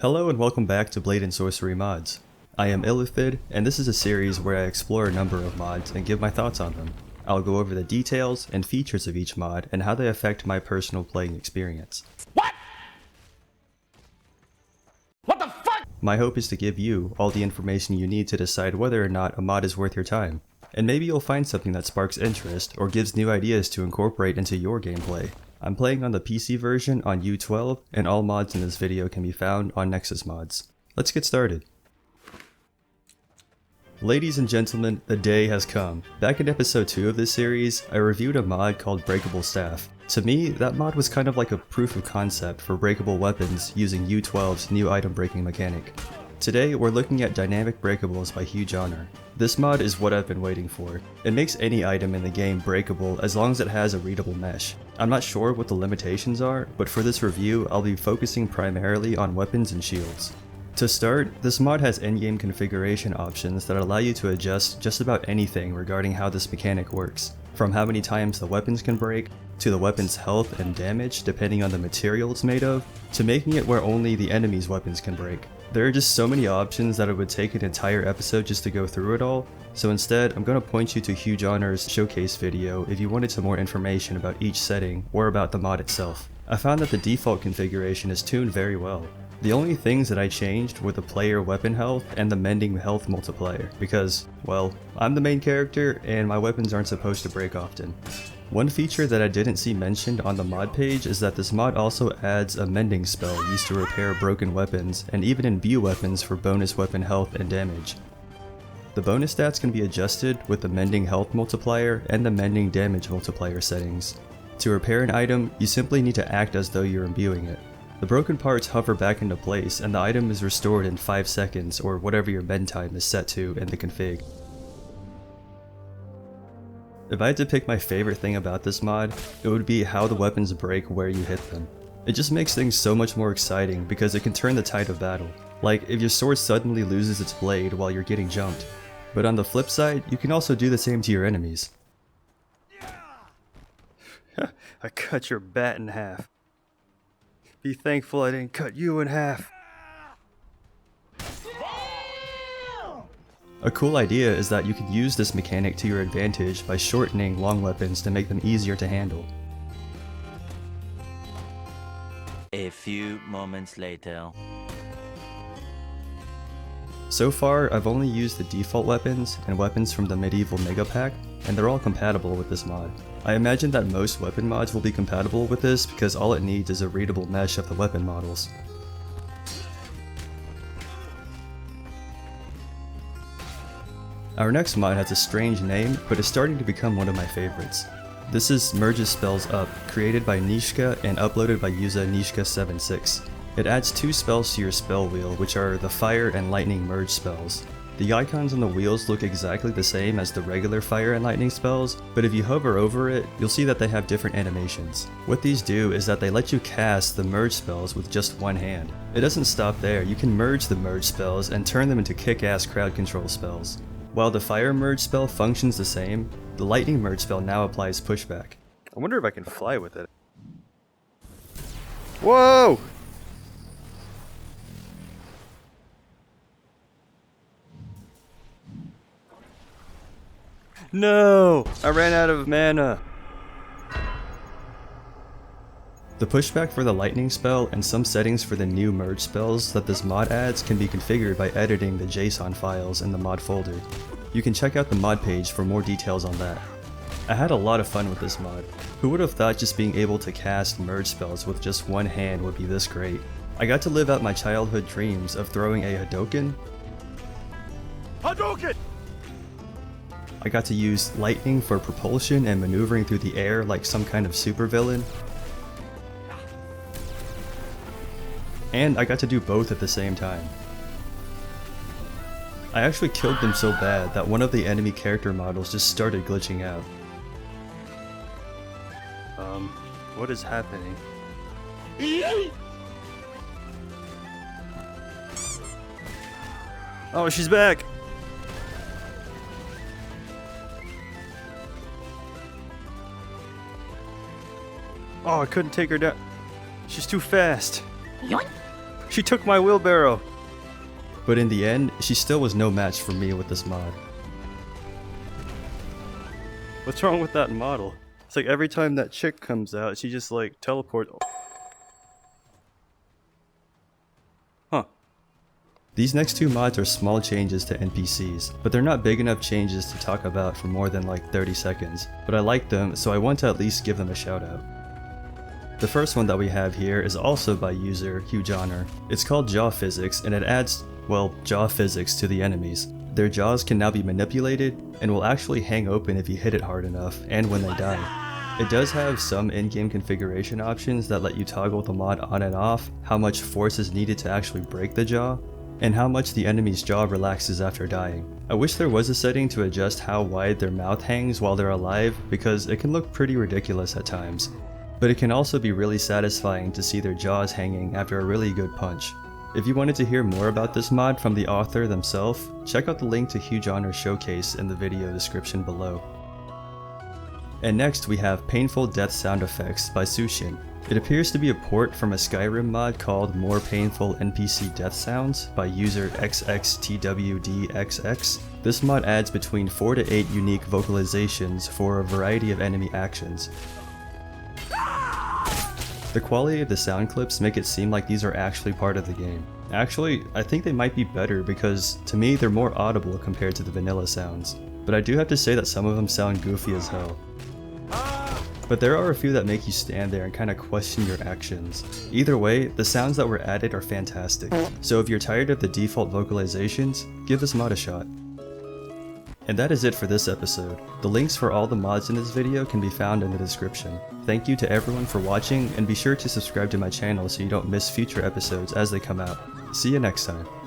Hello and welcome back to Blade and Sorcery Mods. I am Illithid, and this is a series where I explore a number of mods and give my thoughts on them. I'll go over the details and features of each mod and how they affect my personal playing experience. What? What the fuck? My hope is to give you all the information you need to decide whether or not a mod is worth your time. And maybe you'll find something that sparks interest or gives new ideas to incorporate into your gameplay. I'm playing on the PC version on U12, and all mods in this video can be found on Nexus Mods. Let's get started. Ladies and gentlemen, the day has come. Back in episode 2 of this series, I reviewed a mod called Breakable Staff. To me, that mod was kind of like a proof of concept for breakable weapons using U12's new item breaking mechanic. Today, we're looking at Dynamic Breakables by HuJohner. This mod is what I've been waiting for. It makes any item in the game breakable as long as it has a readable mesh. I'm not sure what the limitations are, but for this review, I'll be focusing primarily on weapons and shields. To start, this mod has endgame configuration options that allow you to adjust just about anything regarding how this mechanic works, from how many times the weapons can break, to the weapon's health and damage depending on the material it's made of, to making it where only the enemy's weapons can break. There are just so many options that it would take an entire episode just to go through it all, so instead I'm going to point you to HuJohner's showcase video if you wanted some more information about each setting or about the mod itself. I found that the default configuration is tuned very well. The only things that I changed were the player weapon health and the mending health multiplier, because, well, I'm the main character and my weapons aren't supposed to break often. One feature that I didn't see mentioned on the mod page is that this mod also adds a mending spell used to repair broken weapons and even imbue weapons for bonus weapon health and damage. The bonus stats can be adjusted with the mending health multiplier and the mending damage multiplier settings. To repair an item, you simply need to act as though you're imbuing it. The broken parts hover back into place and the item is restored in 5 seconds or whatever your mend time is set to in the config. If I had to pick my favorite thing about this mod, it would be how the weapons break where you hit them. It just makes things so much more exciting because it can turn the tide of battle. Like if your sword suddenly loses its blade while you're getting jumped. But on the flip side, you can also do the same to your enemies. I cut your bat in half. Be thankful I didn't cut you in half. A cool idea is that you can use this mechanic to your advantage by shortening long weapons to make them easier to handle. A few moments later. So far, I've only used the default weapons and weapons from the medieval mega pack, and they're all compatible with this mod. I imagine that most weapon mods will be compatible with this because all it needs is a readable mesh of the weapon models. Our next mod has a strange name, but is starting to become one of my favorites. This is Merges Spells Up, created by Nishka and uploaded by user Nishka76. It adds 2 spells to your spell wheel, which are the Fire and Lightning merge spells. The icons on the wheels look exactly the same as the regular Fire and Lightning spells, but if you hover over it, you'll see that they have different animations. What these do is that they let you cast the merge spells with just one hand. It doesn't stop there, you can merge the merge spells and turn them into kick-ass crowd control spells. While the Fire merge spell functions the same, the Lightning merge spell now applies pushback. I wonder if I can fly with it. Whoa! No! I ran out of mana! The pushback for the lightning spell and some settings for the new merge spells that this mod adds can be configured by editing the JSON files in the mod folder. You can check out the mod page for more details on that. I had a lot of fun with this mod. Who would have thought just being able to cast merge spells with just one hand would be this great? I got to live out my childhood dreams of throwing a Hadouken. Hadouken! I got to use lightning for propulsion and maneuvering through the air like some kind of supervillain. And I got to do both at the same time. I actually killed them so bad that one of the enemy character models just started glitching out. What is happening? Oh, she's back! Oh, I couldn't take her down. She's too fast. Yoink. She took my wheelbarrow! But in the end, she still was no match for me with this mod. What's wrong with that model? It's like every time that chick comes out, she just like teleports. Huh. These next two mods are small changes to NPCs, but they're not big enough changes to talk about for more than like 30 seconds. But I like them, so I want to at least give them a shout out. The first one that we have here is also by user HuJohner. It's called Jaw Physics, and it adds, well, jaw physics to the enemies. Their jaws can now be manipulated and will actually hang open if you hit it hard enough and when they die. It does have some in-game configuration options that let you toggle the mod on and off, how much force is needed to actually break the jaw, and how much the enemy's jaw relaxes after dying. I wish there was a setting to adjust how wide their mouth hangs while they're alive, because it can look pretty ridiculous at times. But it can also be really satisfying to see their jaws hanging after a really good punch. If you wanted to hear more about this mod from the author themselves, check out the link to HuJohner's showcase in the video description below. And next we have Painful Death Sound Effects by Sushin. It appears to be a port from a Skyrim mod called More Painful NPC Death Sounds by user XXTWDXX. This mod adds between 4 to 8 unique vocalizations for a variety of enemy actions. The quality of the sound clips make it seem like these are actually part of the game. Actually, I think they might be better because, to me, they're more audible compared to the vanilla sounds. But I do have to say that some of them sound goofy as hell. But there are a few that make you stand there and kind of question your actions. Either way, the sounds that were added are fantastic. So if you're tired of the default vocalizations, give this mod a shot. And that is it for this episode. The links for all the mods in this video can be found in the description. Thank you to everyone for watching, and be sure to subscribe to my channel so you don't miss future episodes as they come out. See you next time.